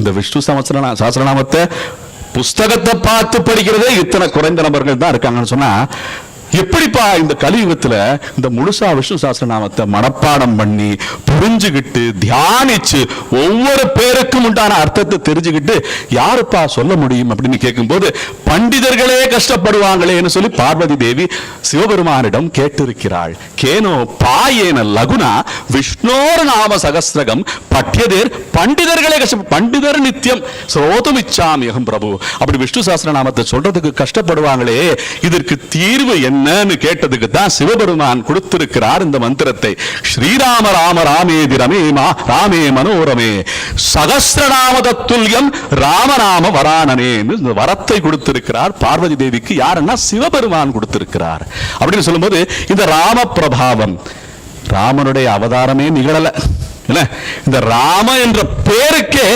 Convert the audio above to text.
இந்த விஷ்ணு சஹஸ்ரநாமத்தை புஸ்தகத்தை பார்த்து படிக்கிறதே இத்தனை குறைந்த நபர்கள் தான் இருக்காங்கன்னு சொன்னா, எப்படிப்பா இந்த கலியுகத்துல இந்த முழுசா விஷ்ணு சஹஸ்ரநாமத்தை மனப்பாடம் பண்ணி புரிஞ்சுகிட்டு தியானிச்சு ஒவ்வொரு பேருக்கும் உண்டான அர்த்தத்தை தெரிஞ்சுக்கிட்டு யாருப்பா சொல்ல முடியும் அப்படின்னு கேட்கும்போது, பண்டிதர்களே கஷ்டப்படுவாங்களேன்னு சொல்லி பார்வதி தேவி சிவபெருமானிடம் கேட்டிருக்கிறாள். கேனோ பாயேன லகுனா விஷ்ணோர் நாம சகஸ்ரகம் பட்யதேர், பண்டிதர்களே பண்டிதர் நித்தியம் ஸ்ரோதும் இச்சாமியகம் பிரபு. அப்படி விஷ்ணு சஹஸ்ரநாமத்தை சொல்றதுக்கு கஷ்டப்படுவாங்களே, இதற்கு தீர்வு என்னன்னு கேட்டதுக்கு தான் சிவபெருமான் கொடுத்திருக்கிறார் இந்த மந்திரத்தை. ஸ்ரீராம ராம ராமேதி ரமேமா ராமே மனோரமே சகஸ்ரநாம தத்துல்யம் ராமநாம வரானனேன்னு இந்த வரத்தை கொடுத்திருக்கிறார் பார்வதி தேவிக்கு. யாருன்னா சிவபெருமான் கொடுத்திருக்கிறார். அப்படின்னு சொல்லும்போது இந்த ராம பிரபாவம், ராமனுடைய அவதாரமே நிகழல, இந்த ராம என்ற பேருக்கே